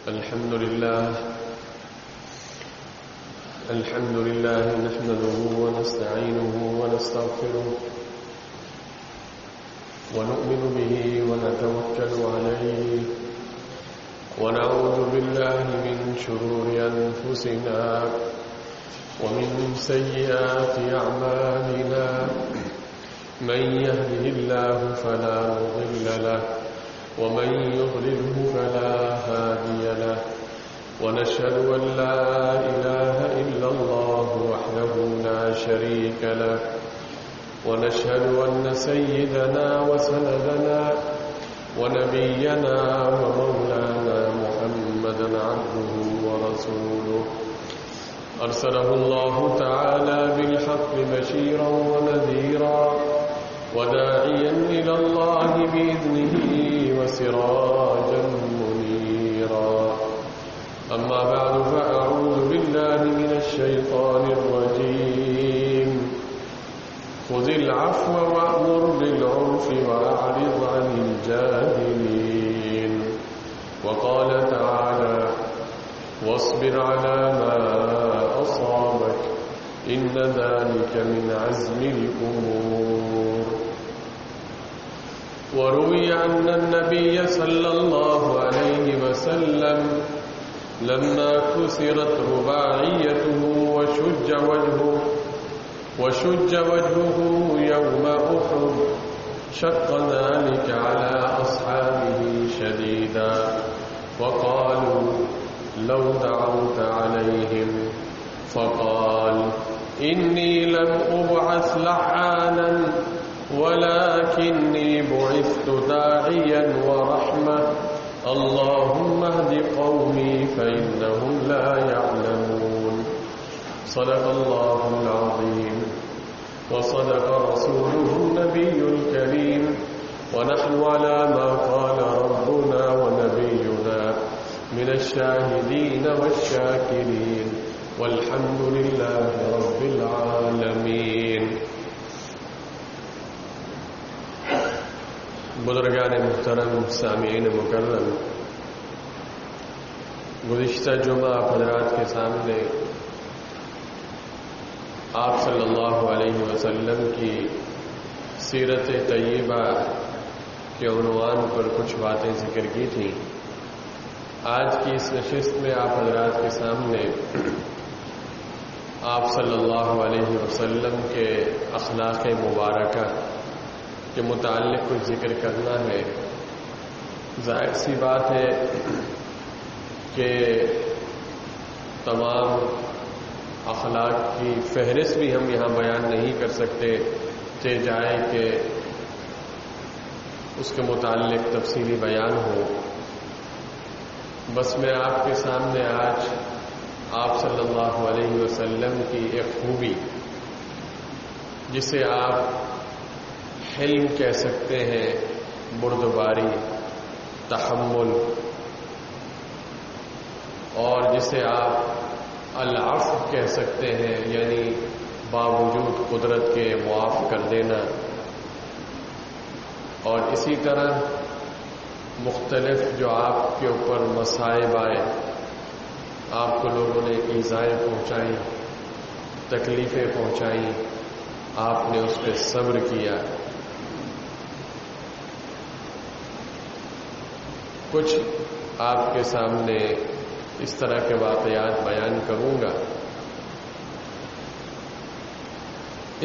الحمد لله نحمده ونستعينه ونستغفره ونؤمن به ونتوكل عليه ونعوذ بالله من شرور أنفسنا ومن سيئات أعمالنا من يهده الله فلا مضل له ومن يضلله فلا هادي له ونشهد أن لا إله إلا الله وحده لا شريك له ونشهد أن سيدنا وسندنا ونبينا ومولانا محمدا عبده ورسوله أرسله الله تعالى بالحق بشيرا ونذيرا وداعيا إلى الله بإذنه وسراجا منيرا أما بعد فأعوذ بالله من الشيطان الرجيم خذ العفو وأمر بالعرف وأعرض عن الجاهلين وقال تعالى واصبر على ما أصابك إن ذلك من عزم الأمور وروي أن النبي صلى الله عليه وسلم لما كسرت رباعيته وشج وجهه يوم أحد شق ذلك على أصحابه شديدا وقالوا لو دعوت عليهم فقال إني لم أبعث لعانا ولكني بعثت داعيا ورحمة اللهم اهد قومي فإنهم لا يعلمون صدق الله العظيم وصدق رسوله النبي الكريم ونحن على ما قال ربنا ونبينا من الشاهدين والشاكرين والحمد لله رب العالمين. بزرگان محترم، سامعین مکرم، گزشتہ جمعہ آپ حضرات کے سامنے آپ صلی اللہ علیہ وسلم کی سیرت طیبہ کے عنوان پر کچھ باتیں ذکر کی تھیں. آج کی اس نشست میں آپ حضرات کے سامنے آپ صلی اللہ علیہ وسلم کے اخلاق مبارکہ کے متعلق کچھ ذکر کرنا ہے. ظاہر سی بات ہے کہ تمام اخلاق کی فہرست بھی ہم یہاں بیان نہیں کر سکتے تھے جائے کہ اس کے متعلق تفصیلی بیان ہو. بس میں آپ کے سامنے آج آپ صلی اللہ علیہ وسلم کی ایک خوبی جسے آپ حلم کہہ سکتے ہیں، بردباری، تحمل، اور جسے آپ العفو کہہ سکتے ہیں، یعنی باوجود قدرت کے معاف کر دینا، اور اسی طرح مختلف جو آپ کے اوپر مصائب آئے، آپ کو لوگوں نے ایذائیں پہنچائیں، تکلیفیں پہنچائیں، آپ نے اس پہ صبر کیا. کچھ آپ کے سامنے اس طرح کے واقعات بیان کروں گا.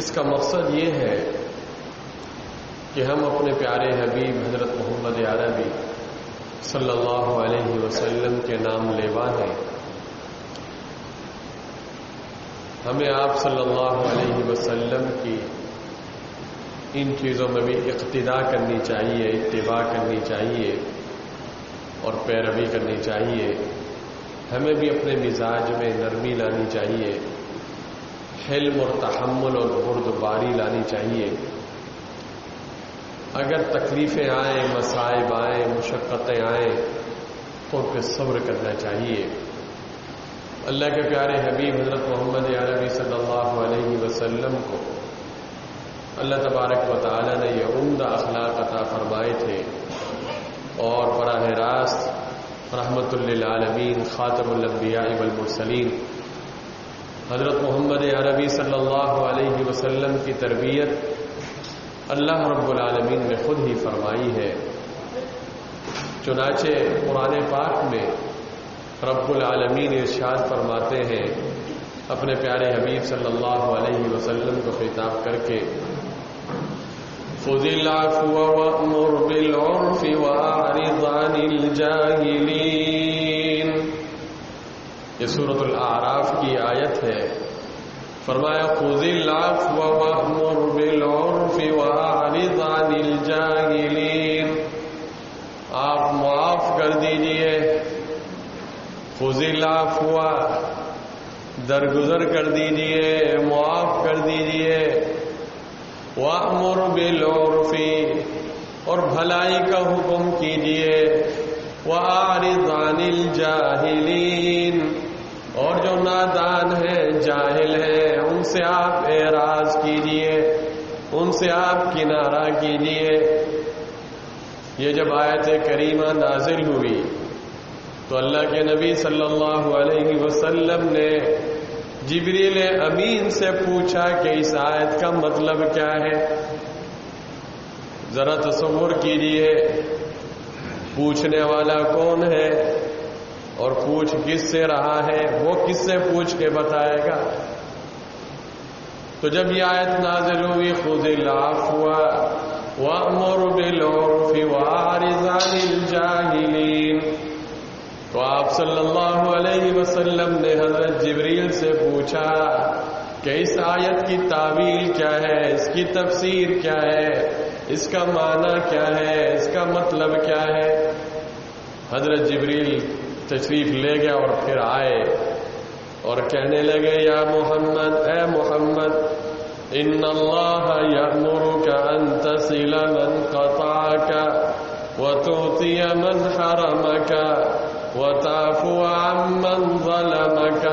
اس کا مقصد یہ ہے کہ ہم اپنے پیارے حبیب حضرت محمد عربی صلی اللہ علیہ وسلم کے نام لیوا ہیں. ہمیں آپ صلی اللہ علیہ وسلم کی ان چیزوں میں بھی اقتداء کرنی چاہیے، اتباع کرنی چاہیے اور پیروی کرنی چاہیے. ہمیں بھی اپنے مزاج میں نرمی لانی چاہیے، حلم اور تحمل اور بردباری لانی چاہیے. اگر تکلیفیں آئیں، مصائب آئیں، مشقتیں آئیں تو ان پہ صبر کرنا چاہیے. اللہ کے پیارے حبیب حضرت محمد عربی صلی اللہ علیہ وسلم کو اللہ تبارک و تعالی نے یہ عمدہ اخلاق عطا فرمائے تھے اور براہ راست رحمت للعالمین خاتم الانبیاء والمرسلین حضرت محمد عربی صلی اللہ علیہ وسلم کی تربیت اللہ رب العالمین نے خود ہی فرمائی ہے. چنانچہ قرآن پاک میں رب العالمین ارشاد فرماتے ہیں اپنے پیارے حبیب صلی اللہ علیہ وسلم کو خطاب کر کے خذ العفو وأمر بالعرف وأعرض عن الجاہلین. یہ سورۃ الاعراف کی آیت ہے. فرمایا خذ العفو وأمر بالعرف وأعرض عن الجاہلین. آپ معاف کر دیجئے. خذ العفو درگزر کر دیجئے، معاف کر دیجئے. وَأْمُرْ بِالْعُرْفِ اور بھلائی کا حکم کیجئے. وَأَعْرِضْ عَنِ الْجَاهِلِينَ اور جو نادان ہیں، جاہل ہیں، ان سے آپ اعراض کیجئے، ان سے آپ کنارہ کیجئے. یہ جب آیت کریمہ نازل ہوئی تو اللہ کے نبی صلی اللہ علیہ وسلم نے جبریل امین سے پوچھا کہ اس آیت کا مطلب کیا ہے. ذرا تصور کیجئے پوچھنے والا کون ہے اور پوچھ کس سے رہا ہے، وہ کس سے پوچھ کے بتائے گا. تو جب یہ آیت نازل ہوئی خذ العفو وأمر بالعرف وأعرض عن الجاہلین، تو آپ صلی اللہ علیہ وسلم نے حضرت جبریل سے پوچھا کہ اس آیت کی تعویل کیا ہے، اس کی تفسیر کیا ہے، اس کا معنی کیا ہے، اس کا مطلب کیا ہے. حضرت جبریل تشریف لے گیا اور پھر آئے اور کہنے لگے یا محمد، اے محمد، ان اللہ یأمرک ان تصل من قطعک وتعطی من حرمک وَتَعْفُوَ عَمَّنْ ظَلَمَكَ.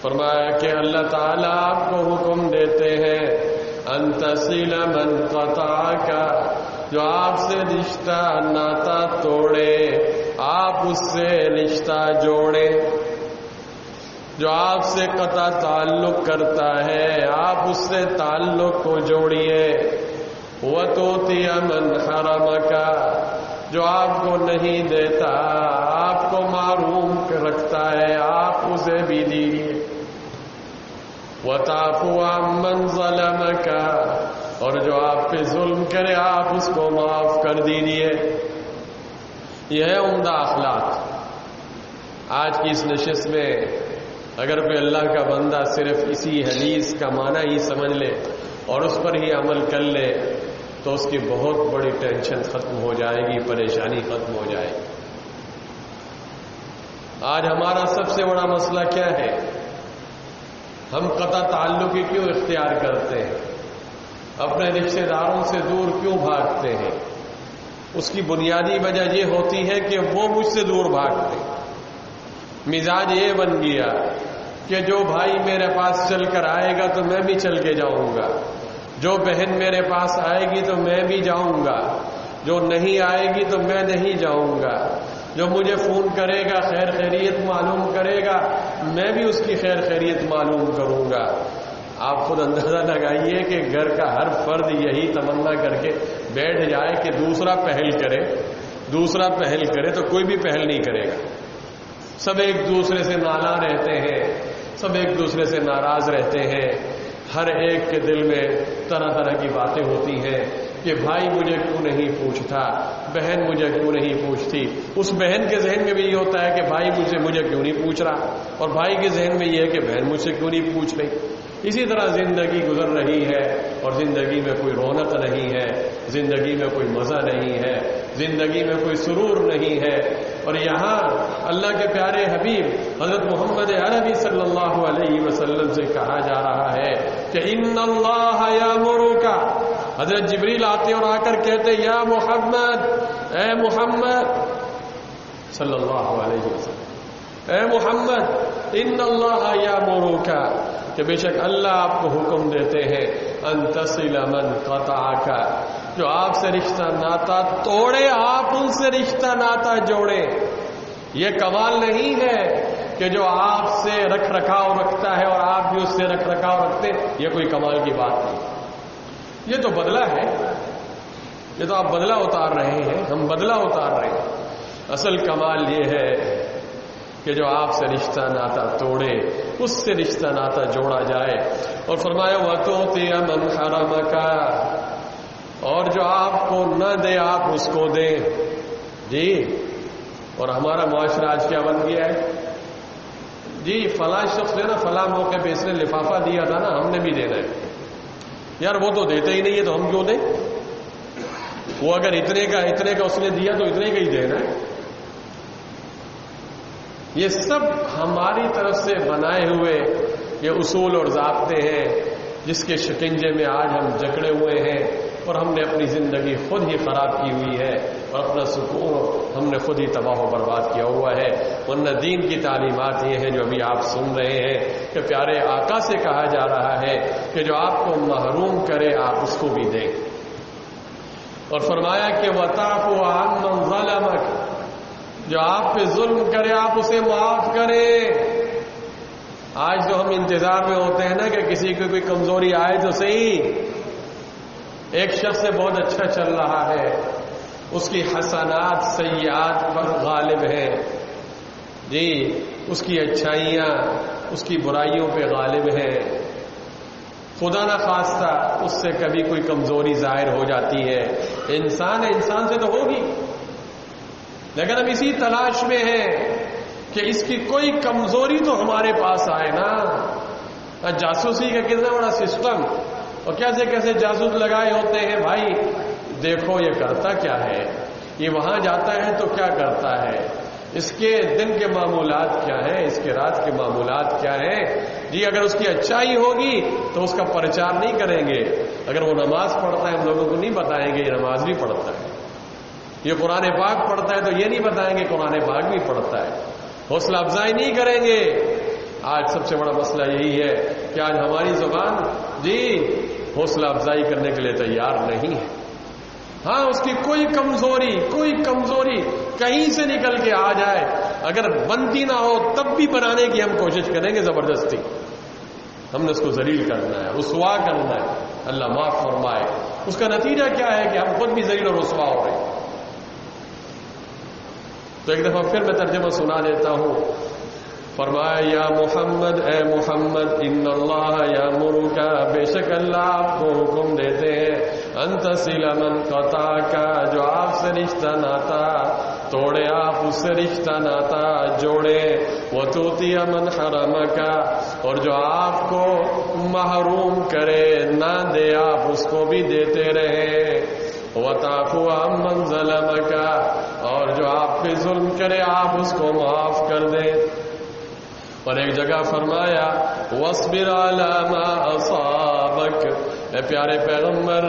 فرمایا کہ اللہ تعالیٰ آپ کو حکم دیتے ہیں أَن تَصِلَ مَنْ قَطَعَكَ جو آپ سے رشتہ ناتا توڑے آپ اس سے رشتہ جوڑے. جو آپ سے قطع تعلق کرتا ہے آپ اس سے تعلق کو جوڑیے. وَتُعْطِيَ مَنْ حَرَمَكَ جو آپ کو نہیں دیتا، آپ کو محروم رکھتا ہے، آپ اسے بھی دیجیے. وَتَعْفُوَ عَمَّنْ ظَلَمَكَ اور جو آپ پہ ظلم کرے آپ اس کو معاف کر دیجیے. یہ ہے عمدہ اخلاق. آج کی اس نشست میں اگر کوئی اللہ کا بندہ صرف اسی حدیث کا معنی ہی سمجھ لے اور اس پر ہی عمل کر لے تو اس کی بہت بڑی ٹینشن ختم ہو جائے گی، پریشانی ختم ہو جائے گی. آج ہمارا سب سے بڑا مسئلہ کیا ہے؟ ہم قطع تعلق کیوں اختیار کرتے ہیں؟ اپنے رشتہ داروں سے دور کیوں بھاگتے ہیں؟ اس کی بنیادی وجہ یہ ہوتی ہے کہ وہ مجھ سے دور بھاگتے ہیں. مزاج یہ بن گیا کہ جو بھائی میرے پاس چل کر آئے گا تو میں بھی چل کے جاؤں گا، جو بہن میرے پاس آئے گی تو میں بھی جاؤں گا، جو نہیں آئے گی تو میں نہیں جاؤں گا، جو مجھے فون کرے گا خیر خیریت معلوم کرے گا میں بھی اس کی خیر خیریت معلوم کروں گا. آپ خود اندازہ لگائیے کہ گھر کا ہر فرد یہی تمنا کر کے بیٹھ جائے کہ دوسرا پہل کرے تو کوئی بھی پہل نہیں کرے گا. سب ایک دوسرے سے نالاں رہتے ہیں، سب ایک دوسرے سے ناراض رہتے ہیں. ہر ایک کے دل میں طرح طرح کی باتیں ہوتی ہیں کہ بھائی مجھے کیوں نہیں پوچھتا، بہن مجھے کیوں نہیں پوچھتی. اس بہن کے ذہن میں بھی یہ ہوتا ہے کہ بھائی مجھے کیوں نہیں پوچھ رہا، اور بھائی کے ذہن میں یہ ہے کہ بہن مجھ سے کیوں نہیں پوچھ رہی. اسی طرح زندگی گزر رہی ہے اور زندگی میں کوئی رونق نہیں ہے، زندگی میں کوئی مزہ نہیں ہے، زندگی میں کوئی سرور نہیں ہے. اور یہاں اللہ کے پیارے حبیب حضرت محمد عربی صلی اللہ علیہ وسلم سے کہا جا رہا ہے کہ ان اللہ یامرک. حضرت جبریل آتے اور آ کر کہتے یا محمد، اے محمد صلی اللہ علیہ وسلم، اے محمد ان اللہ یامرک کہ بے شک اللہ آپ کو حکم دیتے ہیں ان تصل من قطعک جو آپ سے رشتہ ناتا توڑے آپ ان سے رشتہ ناتا جوڑے. یہ کمال نہیں ہے کہ جو آپ سے رکھ رکھاؤ رکھتا ہے اور آپ بھی اس سے رکھ رکھاؤ رکھتے، یہ کوئی کمال کی بات نہیں. یہ تو بدلہ ہے، یہ تو آپ بدلہ اتار رہے ہیں، ہم بدلہ اتار رہے ہیں. اصل کمال یہ ہے کہ جو آپ سے رشتہ ناتا توڑے اس سے رشتہ ناتا جوڑا جائے. اور فرمایا وَتُعْطِيَ مَنْ حَرَمَكَ، اور جو آپ کو نہ دے آپ اس کو دیں. جی، اور ہمارا معاشرہ آج کیا بن گیا ہے؟ جی فلاں شخص نے نا فلاں موقع پہ اس نے لفافہ دیا تھا نا، ہم نے بھی دینا ہے. یار وہ تو دیتے ہی نہیں ہے تو ہم کیوں دیں؟ وہ اگر اتنے کا اس نے دیا تو اتنے کا ہی دینا ہے. یہ سب ہماری طرف سے بنائے ہوئے یہ اصول اور ضابطے ہیں جس کے شکنجے میں آج ہم جکڑے ہوئے ہیں، اور ہم نے اپنی زندگی خود ہی خراب کی ہوئی ہے اور اپنا سکون ہم نے خود ہی تباہ و برباد کیا ہوا ہے. ورنہ دین کی تعلیمات یہ ہیں جو ابھی آپ سن رہے ہیں کہ پیارے آقا سے کہا جا رہا ہے کہ جو آپ کو محروم کرے آپ اس کو بھی دیں. اور فرمایا کہ وَتَعْفُوا عَن مَّن ظَلَمَكَ، جو آپ پہ ظلم کرے آپ اسے معاف کریں. آج تو ہم انتظار میں ہوتے ہیں نا کہ کسی کو کوئی کمزوری آئے تو صحیح. ایک شخص سے بہت اچھا چل رہا ہے، اس کی حسنات سیئات پر غالب ہیں. جی، اس کی اچھائیاں اس کی برائیوں پہ غالب ہیں. خدا نہ خواستہ اس سے کبھی کوئی کمزوری ظاہر ہو جاتی ہے. انسان ہے، انسان سے تو ہوگی، لیکن ہم اسی تلاش میں ہیں کہ اس کی کوئی کمزوری تو ہمارے پاس آئے نا. جاسوسی کا کتنا بڑا سسٹم، اور کیسے کیسے جاسوس لگائے ہوتے ہیں. بھائی دیکھو یہ کرتا کیا ہے، یہ وہاں جاتا ہے تو کیا کرتا ہے، اس کے دن کے معمولات کیا ہیں، اس کے رات کے معمولات کیا ہیں. جی اگر اس کی اچھائی ہوگی تو اس کا پرچار نہیں کریں گے. اگر وہ نماز پڑھتا ہے ہم لوگوں کو نہیں بتائیں گے یہ نماز بھی پڑھتا ہے، یہ قرآن پاک پڑھتا ہے تو یہ نہیں بتائیں گے قرآن پاک بھی پڑھتا ہے. حوصلہ افزائی نہیں کریں گے. آج سب سے بڑا مسئلہ یہی ہے کہ آج ہماری زبان جی حوصلہ افزائی کرنے کے لیے تیار نہیں ہے. ہاں اس کی کوئی کمزوری کہیں سے نکل کے آ جائے، اگر بنتی نہ ہو تب بھی بنانے کی ہم کوشش کریں گے. زبردستی ہم نے اس کو ذلیل کرنا ہے، رسوا کرنا ہے. اللہ معاف فرمائے. اس کا نتیجہ کیا ہے کہ ہم خود بھی ذلیل اور رسوا ہو رہے ہیں. تو ایک دفعہ پھر میں ترجمہ سنا دیتا ہوں. فرمایا یا محمد، اے محمد، ان اللہ یامرک، بے شک اللہ آپ کو حکم دیتے ہیں، ان تصل من قطعک، جو آپ سے رشتہ ناتا توڑے آپ اس سے رشتہ ناتا جوڑے. وتعطی من حرمک، اور جو آپ کو محروم کرے نہ دے آپ اس کو بھی دیتے رہے. وَتَعْفُوا عَمَّنْ ظَلَمَكَ، اور جو آپ پہ ظلم کرے آپ اس کو معاف کر دیں. اور ایک جگہ فرمایا وَاصْبِرْ عَلَى مَا أَصَابَكَ، اے پیارے پیغمبر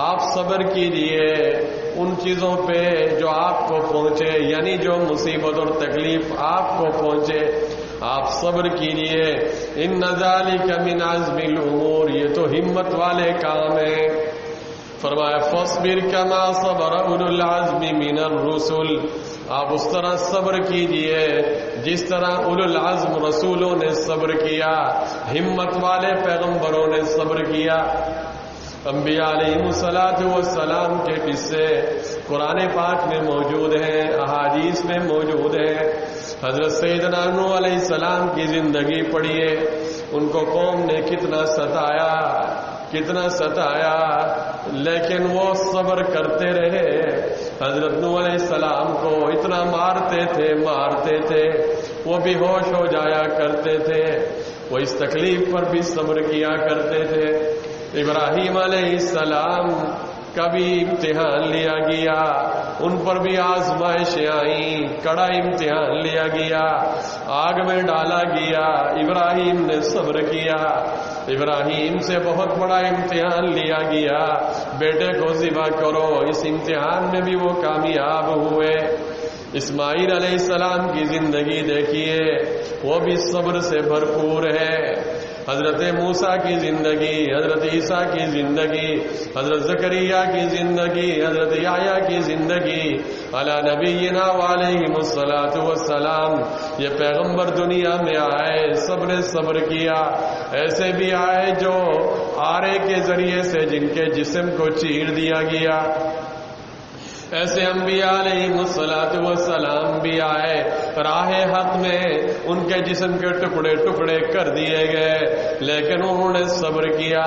آپ صبر کیجئے ان چیزوں پہ جو آپ کو پہنچے، یعنی جو مصیبت اور تکلیف آپ کو پہنچے آپ صبر کیجئے. إِنَّ ذَلِكَ مِنْ عَزْمِ الْأُمُورِ، یہ تو ہمت والے کام ہیں. فرمایا فاصبر کما صبر اولو العزم من الرسل، آپ اس طرح صبر کیجئے جس طرح اولو العزم رسولوں نے صبر کیا، ہمت والے پیغمبروں نے صبر کیا. انبیاء علیہ السلام کے قصے قرآن پاک میں موجود ہیں، احادیث میں موجود ہیں. حضرت سیدنا نوح علیہ السلام کی زندگی پڑھیے، ان کو قوم نے کتنا ستایا لیکن وہ صبر کرتے رہے. حضرت نوح علیہ السلام کو اتنا مارتے تھے وہ بھی ہوش ہو جایا کرتے تھے، وہ اس تکلیف پر بھی صبر کیا کرتے تھے. ابراہیم علیہ السلام کا بھی امتحان لیا گیا، ان پر بھی آزمائشیں آئیں، کڑا امتحان لیا گیا، آگ میں ڈالا گیا. ابراہیم نے صبر کیا. ابراہیم سے بہت بڑا امتحان لیا گیا، بیٹے کو ذبح کرو، اس امتحان میں بھی وہ کامیاب ہوئے. اسماعیل علیہ السلام کی زندگی دیکھیے، وہ بھی صبر سے بھرپور ہے. حضرت موسیٰ کی زندگی، حضرت عیسیٰ کی زندگی، حضرت زکریا کی زندگی، حضرت یحییٰ کی زندگی، علی نبینا وعلیہم الصلاۃ والسلام. یہ پیغمبر دنیا میں آئے، سب نے صبر کیا. ایسے بھی آئے جو آرے کے ذریعے سے جن کے جسم کو چیر دیا گیا. ایسے انبیاء علیہم الصلاۃ والسلام بھی آئے، راہ حق میں ان کے جسم کے ٹکڑے ٹکڑے کر دیے گئے، لیکن انہوں نے صبر کیا.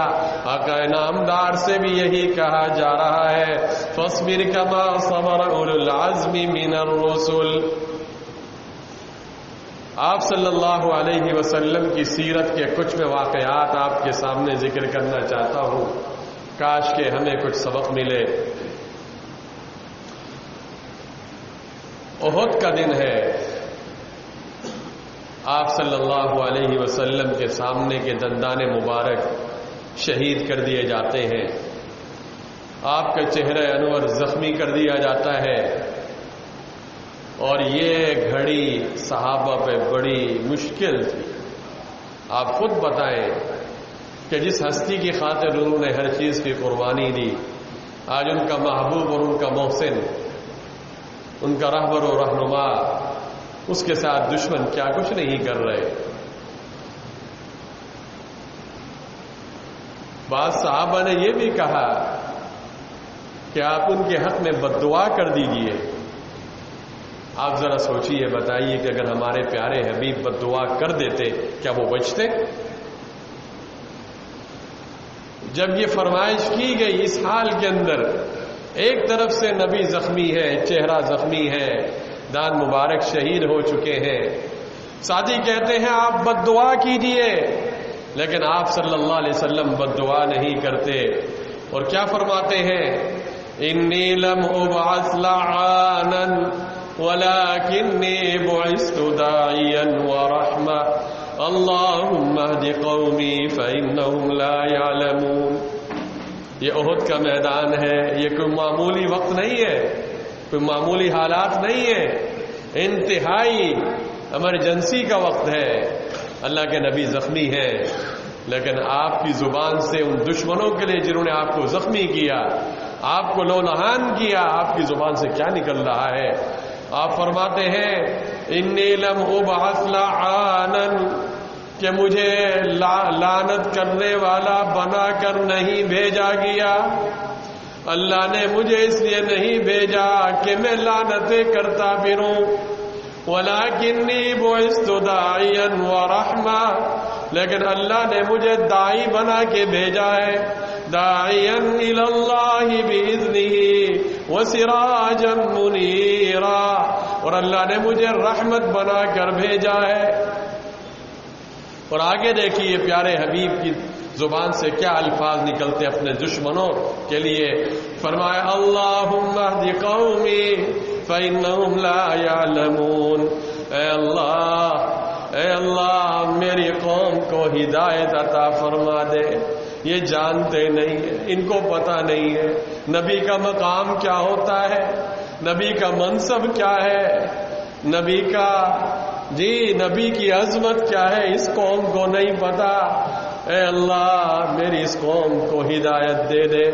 آقا نامدار سے بھی یہی کہا جا رہا ہے، فاصبر کما صبر اولو العزم من الرسل. آپ صلی اللہ علیہ وسلم کی سیرت کے کچھ میں واقعات آپ کے سامنے ذکر کرنا چاہتا ہوں، کاش کہ ہمیں کچھ سبق ملے. احد کا دن ہے، آپ صلی اللہ علیہ وسلم کے سامنے کے دندان مبارک شہید کر دیے جاتے ہیں، آپ کا چہرہ انور زخمی کر دیا جاتا ہے. اور یہ گھڑی صحابہ پہ بڑی مشکل تھی. آپ خود بتائیں کہ جس ہستی کی خاطر انہوں نے ہر چیز کی قربانی دی، آج ان کا محبوب اور ان کا محسن، ان کا رہبر و رہنما، اس کے ساتھ دشمن کیا کچھ نہیں کر رہے. بعض صحابہ نے یہ بھی کہا کہ آپ ان کے حق میں بد دعا کر دیجئے. آپ ذرا سوچئے، بتائیے کہ اگر ہمارے پیارے حبیب بد دعا کر دیتے کیا وہ بچتے؟ جب یہ فرمائش کی گئی اس حال کے اندر، ایک طرف سے نبی زخمی ہے، چہرہ زخمی ہے، دان مبارک شہید ہو چکے ہیں. ساتھی کہتے ہیں آپ بد دعا کیجئے، لیکن آپ صلی اللہ علیہ وسلم بد دعا نہیں کرتے. اور کیا فرماتے ہیں؟ انی لم ابعث لعانا ولکنی بعثت داعیا ورحمہ اللہم اہد قومی فانہم لا یعلمون. یہ احد کا میدان ہے، یہ کوئی معمولی وقت نہیں ہے، کوئی معمولی حالات نہیں ہے، انتہائی ایمرجنسی کا وقت ہے. اللہ کے نبی زخمی ہیں، لیکن آپ کی زبان سے ان دشمنوں کے لیے جنہوں نے آپ کو زخمی کیا، آپ کو لولہان کیا، آپ کی زبان سے کیا نکل رہا ہے؟ آپ فرماتے ہیں انی لم ابعث لعانا، کہ مجھے لعنت کرنے والا بنا کر نہیں بھیجا گیا. اللہ نے مجھے اس لیے نہیں بھیجا کہ میں لعنتیں کرتا پھروں. وَلَكِنِّي بُعِثْتُ دَاعِيًا وَرَحْمَةً، لیکن اللہ نے مجھے داعی بنا کے بھیجا ہے. داعیاً الی اللہ بِإِذْنِهِ وَسِرَاجًا مُنِیرًا، اور اللہ نے مجھے رحمت بنا کر بھیجا ہے. اور آگے دیکھیے پیارے حبیب کی زبان سے کیا الفاظ نکلتے اپنے دشمنوں کے لیے. فرمایا اللہم اہد قومی فانہم لا یعلمون. اے اللہ میری قوم کو ہدایت عطا فرما دے، یہ جانتے نہیں ہیں، ان کو پتہ نہیں ہے نبی کا مقام کیا ہوتا ہے، نبی کا منصب کیا ہے، نبی کی عظمت کیا ہے، اس قوم کو نہیں پتا. اے اللہ میری اس قوم کو ہدایت دے دے.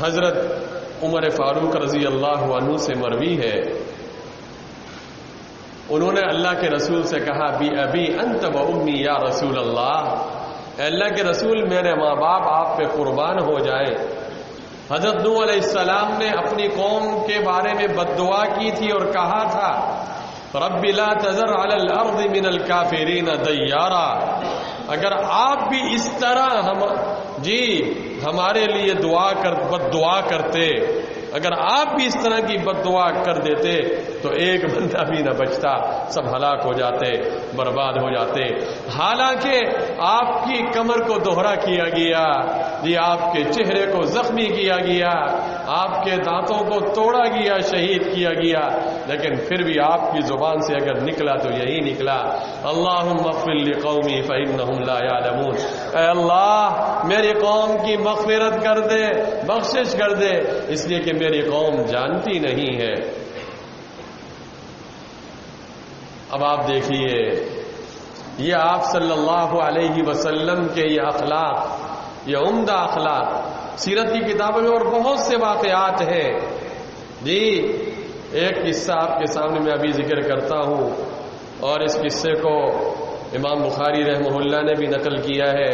حضرت عمر فاروق رضی اللہ عنہ سے مروی ہے، انہوں نے اللہ کے رسول سے کہا بی ابی انت و امی یا رسول اللہ، اے اللہ کے رسول میرے ماں باپ آپ پہ قربان ہو جائیں. حضرت نوح علیہ السلام نے اپنی قوم کے بارے میں بد دعا کی تھی اور کہا تھا رب لا تذر علی الارض من الکافرین دیارا. اگر آپ بھی اس طرح ہمارے لیے بد دعا کرتے، اگر آپ بھی اس طرح کی بد دعا کر دیتے تو ایک بندہ بھی نہ بچتا، سب ہلاک ہو جاتے، برباد ہو جاتے. حالانکہ آپ کی کمر کو دوہرا کیا گیا، آپ کے چہرے کو زخمی کیا گیا، آپ کے دانتوں کو توڑا گیا، شہید کیا گیا، لیکن پھر بھی آپ کی زبان سے اگر نکلا تو یہی نکلا اللہم اغفر لقومی فانہم لا یعلمون. اے اللہ میری قوم کی مغفرت کر دے، بخشش کر دے، اس لیے کہ میری قوم جانتی نہیں ہے. اب آپ دیکھیے یہ آپ صلی اللہ علیہ وسلم کے یہ اخلاق، یہ عمدہ اخلاق سیرت کی کتابوں میں اور بہت سے واقعات ہیں جی۔ ایک قصہ آپ کے سامنے میں ابھی ذکر کرتا ہوں، اور اس قصے کو امام بخاری رحمہ اللہ نے بھی نقل کیا ہے،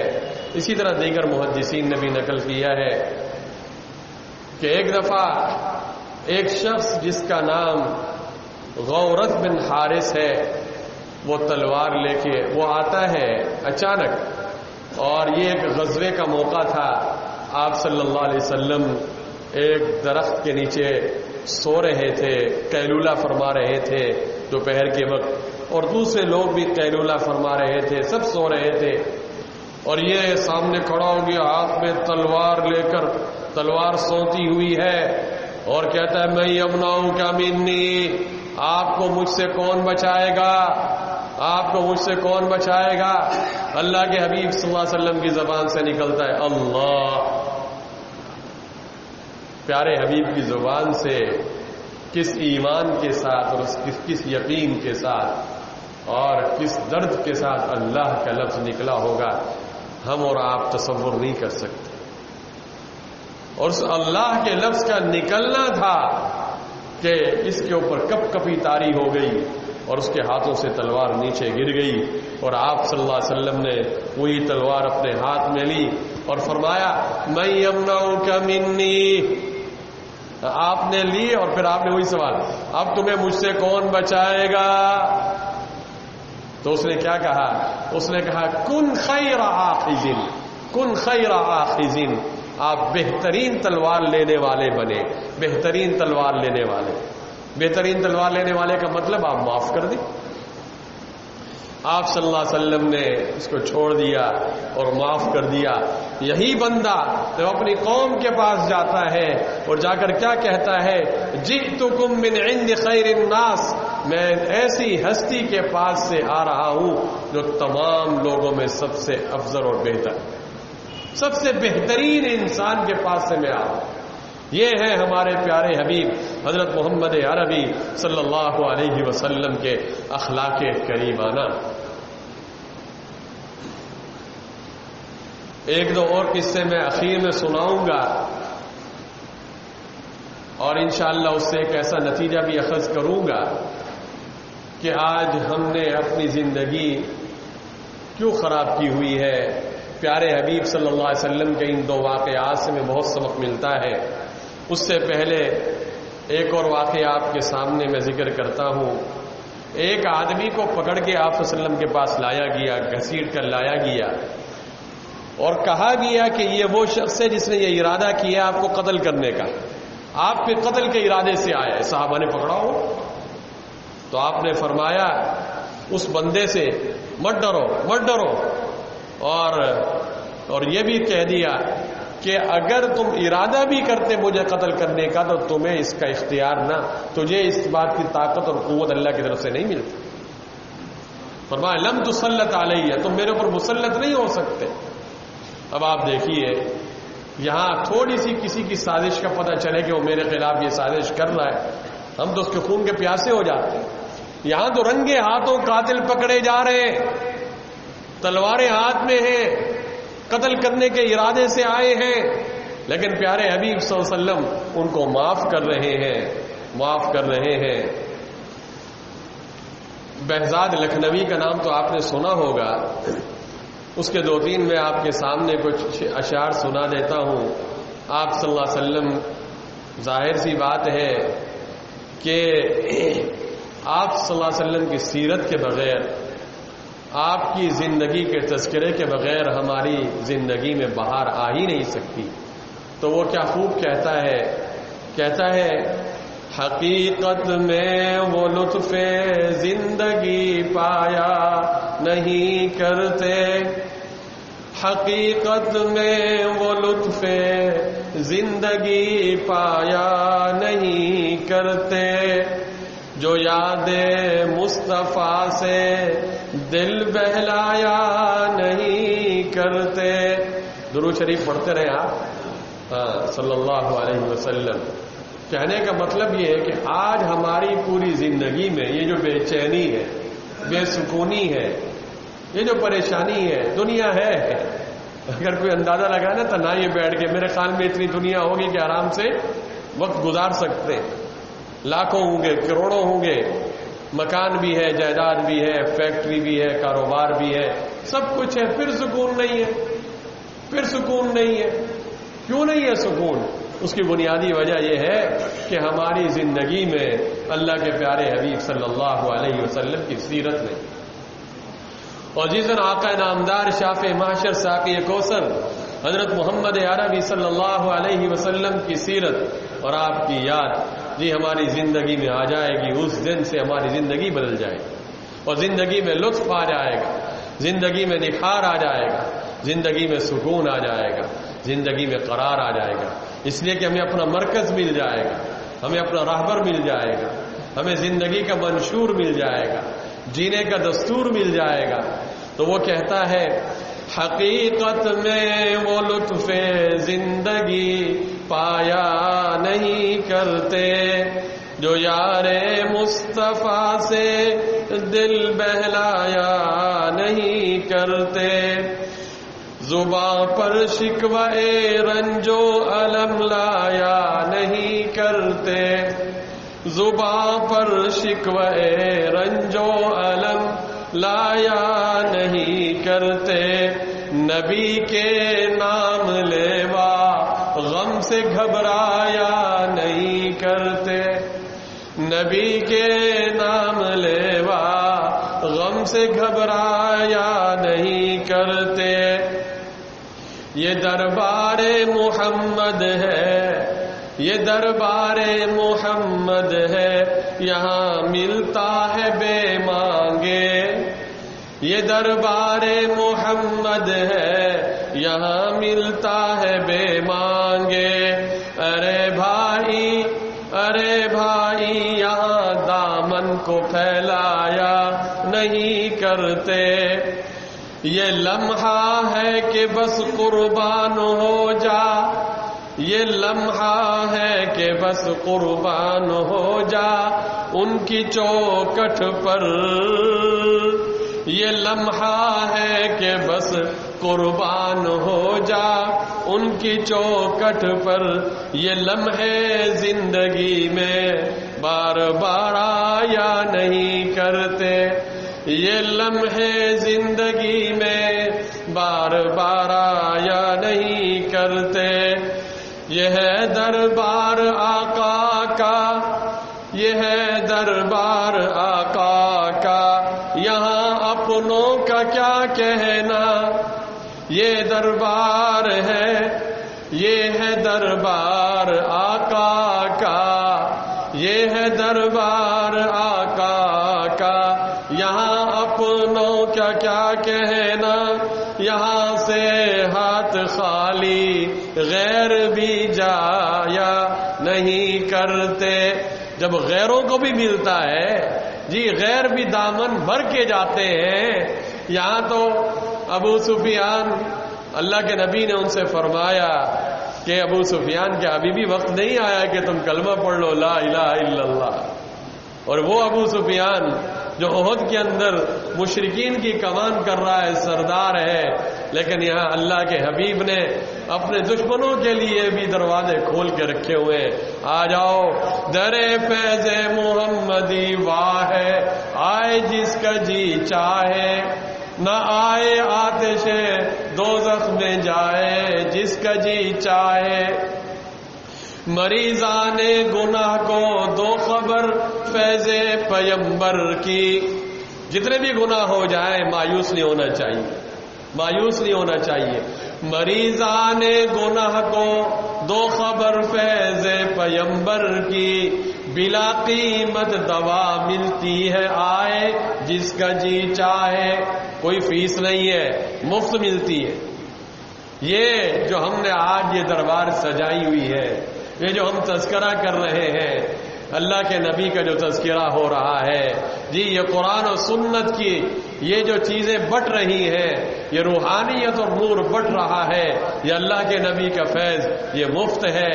اسی طرح دیگر محدثین نے بھی نقل کیا ہے کہ ایک دفعہ ایک شخص جس کا نام غورت بن حارث ہے، وہ تلوار لے کے وہ آتا ہے اچانک، اور یہ ایک غزوے کا موقع تھا۔ آپ صلی اللہ علیہ وسلم ایک درخت کے نیچے سو رہے تھے، قیلولہ فرما رہے تھے دوپہر کے وقت، اور دوسرے لوگ بھی قیلولہ فرما رہے تھے، سب سو رہے تھے، اور یہ سامنے کھڑا ہو گیا ہاتھ میں تلوار لے کر، تلوار سوتی ہوئی ہے، اور کہتا ہے میں یمنعو کا منی، آپ کو مجھ سے کون بچائے گا، آپ کو مجھ سے کون بچائے گا؟ اللہ کے حبیب صلی اللہ علیہ وسلم کی زبان سے نکلتا ہے اللہ۔ پیارے حبیب کی زبان سے کس ایمان کے ساتھ اور کس یقین کے ساتھ اور کس درد کے ساتھ اللہ کا لفظ نکلا ہوگا، ہم اور آپ تصور نہیں کر سکتے۔ اور اس اللہ کے لفظ کا نکلنا تھا کہ اس کے اوپر کپ کپی طاری ہو گئی اور اس کے ہاتھوں سے تلوار نیچے گر گئی، اور آپ صلی اللہ علیہ وسلم نے وہی تلوار اپنے ہاتھ میں لی اور فرمایا میں یمنعک منی، آپ نے لی، اور پھر آپ نے وہی سوال اب تمہیں مجھ سے کون بچائے گا؟ تو اس نے کیا کہا؟ اس نے کہا کن خیر آخذ، کن خیر آخذ، آپ بہترین تلوار لینے والے بنے، بہترین تلوار لینے والے۔ بہترین تلوار لینے والے کا مطلب آپ معاف کر دیں۔ آپ صلی اللہ علیہ وسلم نے اس کو چھوڑ دیا اور معاف کر دیا۔ یہی بندہ جب اپنی قوم کے پاس جاتا ہے اور جا کر کیا کہتا ہے، جئتکم من عند خیر الناس، میں ایسی ہستی کے پاس سے آ رہا ہوں جو تمام لوگوں میں سب سے افضل اور بہتر، سب سے بہترین انسان کے پاس سے میں آ رہا ہوں۔ یہ ہے ہمارے پیارے حبیب حضرت محمد عربی صلی اللہ علیہ وسلم کے اخلاق کریمانہ۔ ایک دو اور قصے میں اخیر میں سناؤں گا، اور انشاءاللہ اس سے ایک ایسا نتیجہ بھی اخذ کروں گا کہ آج ہم نے اپنی زندگی کیوں خراب کی ہوئی ہے۔ پیارے حبیب صلی اللہ علیہ وسلم کے ان دو واقعات سے میں بہت سبق ملتا ہے۔ اس سے پہلے ایک اور واقعہ آپ کے سامنے میں ذکر کرتا ہوں۔ ایک آدمی کو پکڑ کے آپ صلی اللہ علیہ وسلم کے پاس لایا گیا، گھسیٹ کر لایا گیا، اور کہا گیا کہ یہ وہ شخص ہے جس نے یہ ارادہ کیا آپ کو قتل کرنے کا، آپ کے قتل کے ارادے سے آیا ہے۔ صحابہ نے پکڑا ہو تو آپ نے فرمایا اس بندے سے مت ڈرو، مت ڈرو، اور یہ بھی کہہ دیا کہ اگر تم ارادہ بھی کرتے مجھے قتل کرنے کا تو تمہیں اس کا اختیار نہ، تجھے اس بات کی طاقت اور قوت اللہ کی طرف سے نہیں ملتی۔ فرمایا لم تسلط علیہ، تم میرے اوپر مسلط نہیں ہو سکتے۔ اب آپ دیکھیے یہاں تھوڑی سی کسی کی سازش کا پتہ چلے کہ وہ میرے خلاف یہ سازش کر رہا ہے، ہم تو اس کے خون کے پیاسے ہو جاتے ہیں۔ یہاں تو رنگے ہاتھوں قاتل پکڑے جا رہے ہیں، تلواریں ہاتھ میں ہیں، قتل کرنے کے ارادے سے آئے ہیں، لیکن پیارے حبیب صلی اللہ علیہ وسلم ان کو معاف کر رہے ہیں، معاف کر رہے ہیں۔ بہزاد لکھنوی کا نام تو آپ نے سنا ہوگا، اس کے دو تین میں آپ کے سامنے کچھ اشعار سنا دیتا ہوں۔ آپ صلی اللہ علیہ وسلم، ظاہر سی بات ہے کہ آپ صلی اللہ علیہ وسلم کی سیرت کے بغیر، آپ کی زندگی کے تذکرے کے بغیر ہماری زندگی میں بہار آ ہی نہیں سکتی۔ تو وہ کیا خوب کہتا ہے حقیقت میں وہ لطف زندگی پایا نہیں کرتے، حقیقت میں وہ لطف زندگی پایا نہیں کرتے، جو یاد مصطفیٰ سے دل بہلایا نہیں کرتے۔ درود شریف پڑھتے رہے آپ صلی اللہ علیہ وسلم۔ کہنے کا مطلب یہ ہے کہ آج ہماری پوری زندگی میں یہ جو بے چینی ہے، بے سکونی ہے، یہ جو پریشانی ہے دنیا ہے، اگر کوئی اندازہ لگائے نا تو نہ یہ بیٹھ کے، میرے خیال میں اتنی دنیا ہوگی کہ آرام سے وقت گزار سکتے ہیں، لاکھوں ہوں گے، کروڑوں ہوں گے، مکان بھی ہے، جائیداد بھی ہے، فیکٹری بھی ہے، کاروبار بھی ہے، سب کچھ ہے، پھر سکون نہیں ہے، پھر سکون نہیں ہے۔ کیوں نہیں ہے سکون؟ اس کی بنیادی وجہ یہ ہے کہ ہماری زندگی میں اللہ کے پیارے حبیب صلی اللہ علیہ وسلم کی سیرت میں، اور جس دن آقا نامدار شافع محشر ساقی کوثر حضرت محمد عربی صلی اللہ علیہ وسلم کی سیرت اور آپ کی یاد جی ہماری زندگی میں آ جائے گی، اس دن سے ہماری زندگی بدل جائے گی، اور زندگی میں لطف آ جائے گا، زندگی میں نکھار آ جائے گا، زندگی میں سکون آ جائے گا، زندگی میں قرار آ جائے گا، اس لیے کہ ہمیں اپنا مرکز مل جائے گا، ہمیں اپنا راہبر مل جائے گا، ہمیں زندگی کا منشور مل جائے گا، جینے کا دستور مل جائے گا۔ تو وہ کہتا ہے حقیقت میں وہ لطف زندگی پایا نہیں کرتے جو یار مصطفیٰ سے دل بہلایا نہیں کرتے، زباں پر شکوے رنج و الم لایا نہیں کرتے، زباں پر شکوے رنج و الم لایا نہیں کرتے، نبی کے نام لیوا غم سے گھبرایا نہیں کرتے، نبی کے نام لیوا غم سے گھبرایا نہیں کرتے۔ یہ دربار محمد ہے، یہ دربار محمد ہے، یہاں ملتا ہے بے مانگے، یہ دربار محمد ہے، یہاں ملتا ہے بے مانگے، ارے بھائی ارے بھائی یہاں دامن کو پھیلایا نہیں کرتے، یہ لمحہ ہے کہ بس قربان ہو جا، یہ لمحہ ہے کہ بس قربان ہو جا ان کی چوکٹ پر، یہ لمحہ ہے کہ بس قربان ہو جا ان کی چوکٹ پر، یہ لمحے زندگی میں بار بار آیا نہیں کرتے، یہ لمحے زندگی میں بار بار آیا نہیں کرتے، یہ ہے دربار آقا کا، یہ ہے دربار آقا کا، یہاں اپنوں کا کیا کہنا، یہ دربار ہے، یہ ہے دربار آقا کا، یہ ہے دربار آقا کا، یہاں اپنوں کا کیا کہنا، یہاں سے ہاتھ خالی غیر بھی جایا نہیں کرتے۔ جب غیروں کو بھی ملتا ہے جی، غیر بھی دامن بھر کے جاتے ہیں۔ یہاں تو ابو سفیان، اللہ کے نبی نے ان سے فرمایا کہ ابو سفیان کیا ابھی بھی وقت نہیں آیا کہ تم کلمہ پڑھ لو لا الہ الا اللہ؟ اور وہ ابو سفیان جو احد کے اندر مشرکین کی کمان کر رہا ہے، سردار ہے، لیکن یہاں اللہ کے حبیب نے اپنے دشمنوں کے لیے بھی دروازے کھول کے رکھے ہوئے، آ جاؤ در فیض محمدی واہ ہے، آئے جس کا جی چاہے، نہ آئے آتش دوزخ میں جائے جس کا جی چاہے، مریضان گناہ کو دو خبر فیض پیمبر کی۔ جتنے بھی گناہ ہو جائیں مایوس نہیں ہونا چاہیے، مایوس نہیں ہونا چاہیے۔ مریضان گناہ کو دو خبر فیض پیمبر کی، بلا قیمت دوا ملتی ہے آئے جس کا جی چاہے، کوئی فیس نہیں ہے، مفت ملتی ہے۔ یہ جو ہم نے آج یہ دربار سجائی ہوئی ہے، یہ جو ہم تذکرہ کر رہے ہیں، اللہ کے نبی کا جو تذکرہ ہو رہا ہے، جی یہ قرآن و سنت کی یہ جو چیزیں بٹ رہی ہیں، یہ روحانیت اور نور بٹ رہا ہے، یہ اللہ کے نبی کا فیض یہ مفت ہے۔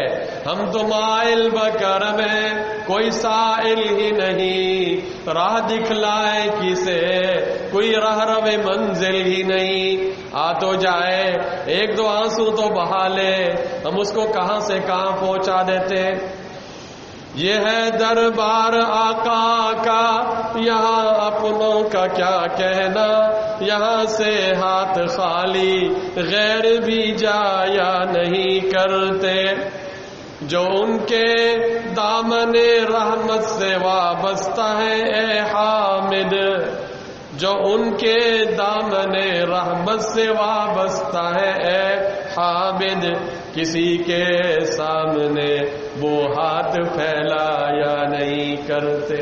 ہم تو مائل بکرم ہیں، کوئی سائل ہی نہیں، راہ دکھلائے کسے کوئی رہرو منزل ہی نہیں۔ آ تو جائے ایک دو آنسو تو بہا لے، ہم اس کو کہاں سے کہاں پہنچا دیتے۔ یہ ہے دربار آقا کا، یہاں اپنوں کا کیا کہنا، یہاں سے ہاتھ خالی غیر بھی جایا نہیں کرتے۔ جو ان کے دامن رحمت سے وابستہ ہے اے حامد، جو ان کے دامن رحمت سے وابستہ ہے اے حامد، کسی کے سامنے وہ ہاتھ پھیلایا نہیں کرتے۔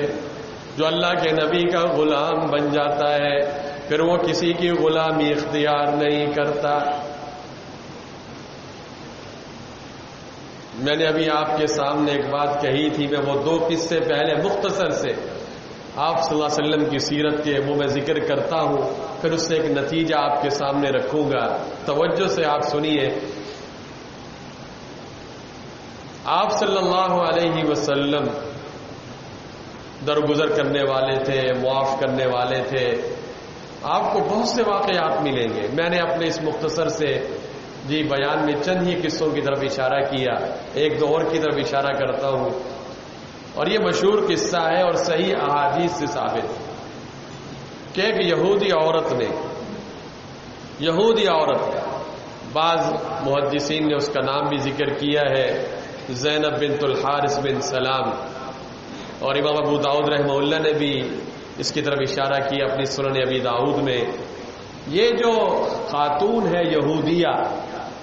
جو اللہ کے نبی کا غلام بن جاتا ہے پھر وہ کسی کی غلامی اختیار نہیں کرتا۔ میں نے ابھی آپ کے سامنے ایک بات کہی تھی، میں وہ دو قصے پہلے مختصر سے آپ صلی اللہ علیہ وسلم کی سیرت کے وہ میں ذکر کرتا ہوں، پھر اس سے ایک نتیجہ آپ کے سامنے رکھوں گا، توجہ سے آپ سنیے۔ آپ صلی اللہ علیہ وسلم درگزر کرنے والے تھے، معاف کرنے والے تھے۔ آپ کو بہت سے واقعات ملیں گے، میں نے اپنے اس مختصر سے بیان میں چند ہی قصوں کی طرف اشارہ کیا، ایک دو اور کی طرف اشارہ کرتا ہوں۔ اور یہ مشہور قصہ ہے اور صحیح احادیث سے ثابت ہے کہ ایک یہودی عورت بعض محدثین نے اس کا نام بھی ذکر کیا ہے، زینب بنت الحارث بن سلام، اور امام ابو داؤد رحمہ اللہ نے بھی اس کی طرف اشارہ کیا اپنی سنن ابی داؤد میں۔ یہ جو خاتون ہے یہودیہ،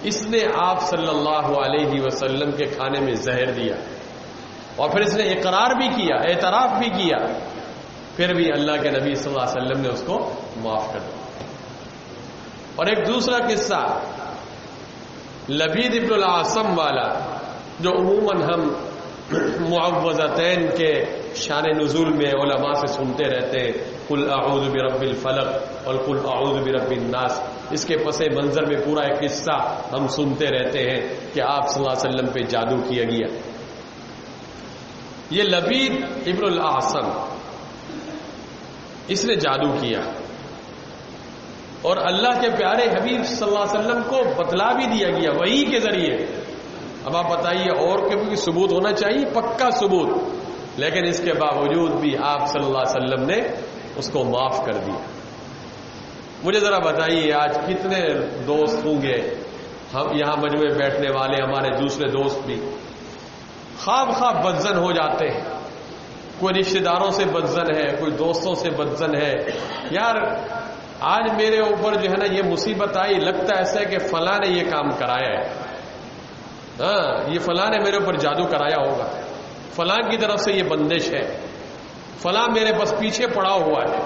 اس نے آپ صلی اللہ علیہ وسلم کے کھانے میں زہر دیا، اور پھر اس نے اقرار بھی کیا، اعتراف بھی کیا، پھر بھی اللہ کے نبی صلی اللہ علیہ وسلم نے اس کو معاف کر دیا۔ اور ایک دوسرا قصہ لبید ابن العاصم والا، جو عموماً ہم معوذتین کے شان نزول میں علماء سے سنتے رہتے ہیں، قل اعوذ برب الفلق اور قل اعوذ برب الناس، اس کے پس منظر میں پورا ایک قصہ ہم سنتے رہتے ہیں کہ آپ صلی اللہ علیہ وسلم پہ جادو کیا گیا۔ یہ لبید ابن العاصم، اس نے جادو کیا اور اللہ کے پیارے حبیب صلی اللہ علیہ وسلم کو بتلا بھی دیا گیا وحی کے ذریعے۔ اب آپ بتائیے، اور کوئی ثبوت ہونا چاہیے، پکا ثبوت، لیکن اس کے باوجود بھی آپ صلی اللہ علیہ وسلم نے اس کو معاف کر دیا۔ مجھے ذرا بتائیے آج کتنے دوست ہوں گے ہم یہاں مجموعے بیٹھنے والے، ہمارے دوسرے دوست بھی خواب بدزن ہو جاتے ہیں، کوئی رشتہ داروں سے بدزن ہے، کوئی دوستوں سے بدزن ہے، یار آج میرے اوپر جو ہے نا یہ مصیبت آئی، لگتا ہے ایسا ہے کہ فلاں نے یہ کام کرایا ہے، ہاں یہ فلاں نے میرے اوپر جادو کرایا ہوگا، فلاں کی طرف سے یہ بندش ہے، فلاں میرے بس پیچھے پڑا ہوا ہے،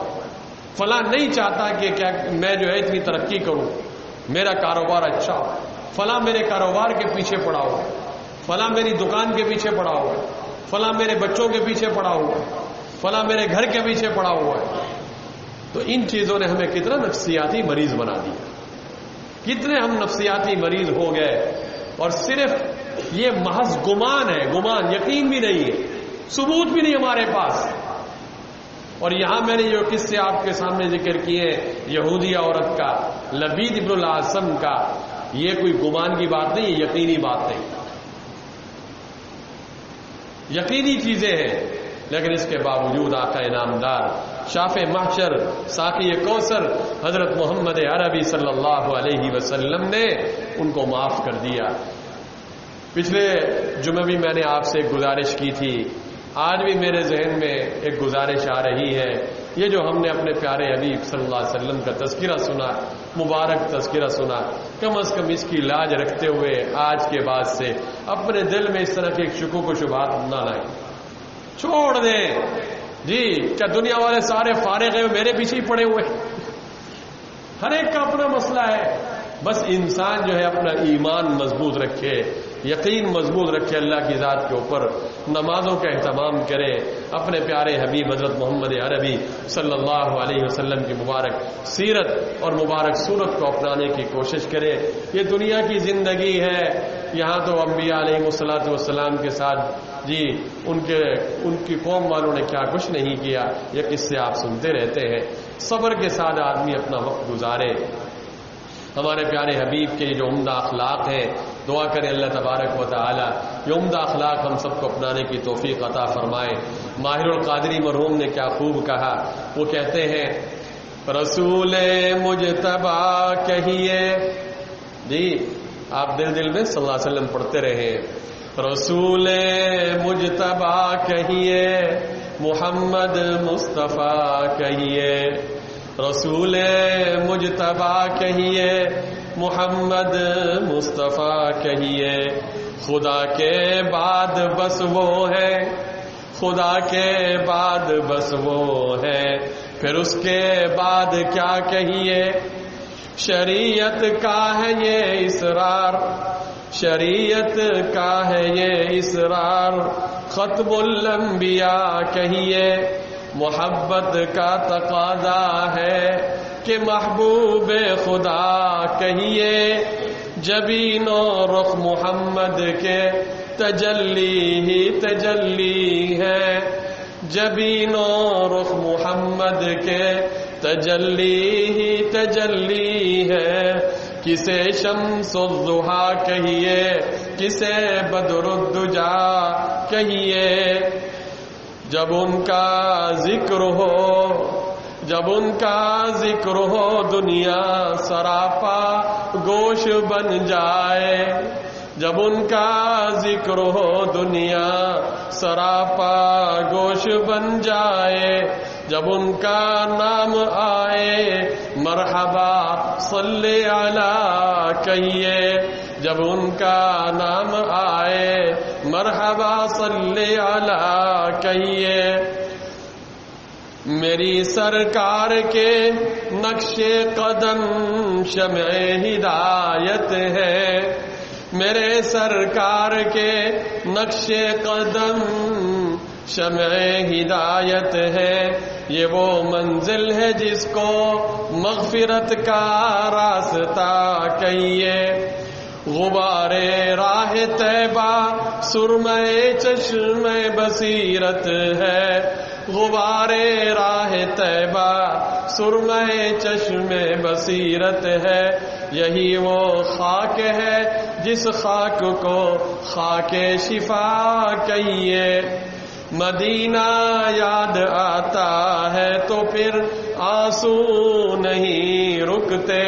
فلاں نہیں چاہتا کہ کیا میں جو ہے اتنی ترقی کروں، میرا کاروبار اچھا ہو، فلاں میرے کاروبار کے پیچھے پڑا ہوا ہے، فلاں میری دکان کے پیچھے پڑا ہوا ہے، فلاں میرے بچوں کے پیچھے پڑا ہوا ہے، فلاں میرے گھر کے پیچھے پڑا ہوا ہے۔ تو ان چیزوں نے ہمیں کتنا نفسیاتی مریض بنا دیا، کتنے ہم نفسیاتی مریض ہو گئے، اور صرف یہ محض گمان ہے، گمان، یقین بھی نہیں ہے، ثبوت بھی نہیں ہمارے پاس۔ اور یہاں میں نے جو قصے آپ کے سامنے ذکر کیے یہودی عورت کا، لبید ابن العاصم کا، یہ کوئی گمان کی بات نہیں، یہ یقینی بات نہیں، یقینی چیزیں ہیں، لیکن اس کے باوجود آقا انعامدار شافع محشر ساقی کوثر حضرت محمد عربی صلی اللہ علیہ وسلم نے ان کو معاف کر دیا۔ پچھلے جمعے بھی میں نے آپ سے ایک گزارش کی تھی، آج بھی میرے ذہن میں ایک گزارش آ رہی ہے، یہ جو ہم نے اپنے پیارے حبیب صلی اللہ علیہ وسلم کا تذکرہ سنا، مبارک تذکرہ سنا، کم از کم اس کی لاج رکھتے ہوئے آج کے بعد سے اپنے دل میں اس طرح کے شکوک و شبہات نہ لائیں، چھوڑ دیں۔ جی کیا دنیا والے سارے فارغ ہیں، میرے پیچھے ہی پڑے ہوئے، ہر ایک کا اپنا مسئلہ ہے، بس انسان جو ہے اپنا ایمان مضبوط رکھے، یقین مضبوط رکھے اللہ کی ذات کے اوپر، نمازوں کا اہتمام کرے، اپنے پیارے حبیب حضرت محمد عربی صلی اللہ علیہ وسلم کی مبارک سیرت اور مبارک صورت کو اپنانے کی کوشش کرے۔ یہ دنیا کی زندگی ہے، یہاں تو انبیاء علیہ الصلوۃ والسلام کے ساتھ ان کی قوم والوں نے کیا کچھ نہیں کیا، یہ قصے آپ سنتے رہتے ہیں۔ صبر کے ساتھ آدمی اپنا وقت گزارے۔ ہمارے پیارے حبیب کے جو عمدہ اخلاق ہیں، دعا کریں اللہ تبارک و تعالی یہ عمدہ اخلاق ہم سب کو اپنانے کی توفیق عطا فرمائے۔ ماہر القادری مرحوم نے کیا خوب کہا، وہ کہتے ہیں رسول مجتبی کہیے، جی آپ دل میں صلی اللہ علیہ وسلم پڑھتے رہے، رسول مجتبی کہیے، محمد مصطفیٰ کہیے، رسول مجتبی کہیے، محمد مصطفیٰ کہیے، خدا کے بعد بس وہ ہے، خدا کے بعد بس وہ ہے، پھر اس کے بعد کیا کہیے، شریعت کا ہے یہ اصرار، شریعت کا ہے یہ اصرار، ختم الانبیاء کہیے، محبت کا تقاضا ہے کہ محبوب خدا کہیے، جبین و رخ محمد کے تجلی ہی تجلی ہے، جبین و رخ محمد کے تجلی ہی تجلی ہے، کسے شمس الضحیٰ کہیے، کسے بدر الدجا کہیے، جب ان کا ذکر ہو، جب ان کا ذکر ہو دنیا سراپا گوش بن جائے، جب ان کا ذکر ہو دنیا سراپا گوش بن جائے، جب ان کا نام آئے مرحبا صلی علی کہیے، جب ان کا نام آئے مرحبا صلی علی کہیے، میری سرکار کے نقش قدم شمع ہدایت ہے، میرے سرکار کے نقش قدم شمع ہدایت ہے، یہ وہ منزل ہے جس کو مغفرت کا راستہ کہیے، غبار راہ طیبہ سرمے چشم بصیرت ہے، غبار راہ طیبہ سرمے چشم بصیرت ہے، یہی وہ خاک ہے جس خاک کو خاک شفا کہیے، مدینہ یاد آتا ہے تو پھر آنسو نہیں رکتے،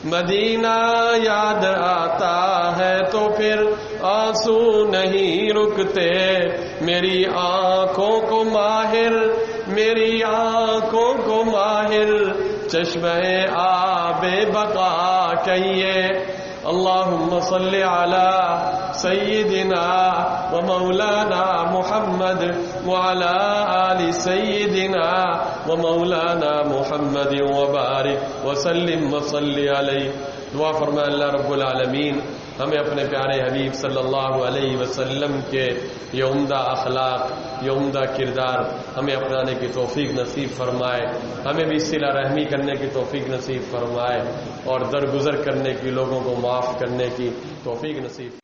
مدینہ یاد آتا ہے تو پھر آنسو نہیں رکتے، میری آنکھوں کو ماہر، میری آنکھوں کو ماہر چشمہ آب بقا کہیے، اللہم صلی علی سیدنا و مولانا محمد وعلی آل سیدنا و مولانا محمد وبارک وسلم وصلی علیہ۔ دعا فرمائے اللہ رب العالمین ہمیں اپنے پیارے حبیب صلی اللہ علیہ وسلم کے یہ عمدہ اخلاق، یہ عمدہ کردار ہمیں اپنانے کی توفیق نصیب فرمائے، ہمیں بھی صلہ رحمی کرنے کی توفیق نصیب فرمائے اور درگزر کرنے کی، لوگوں کو معاف کرنے کی توفیق نصیب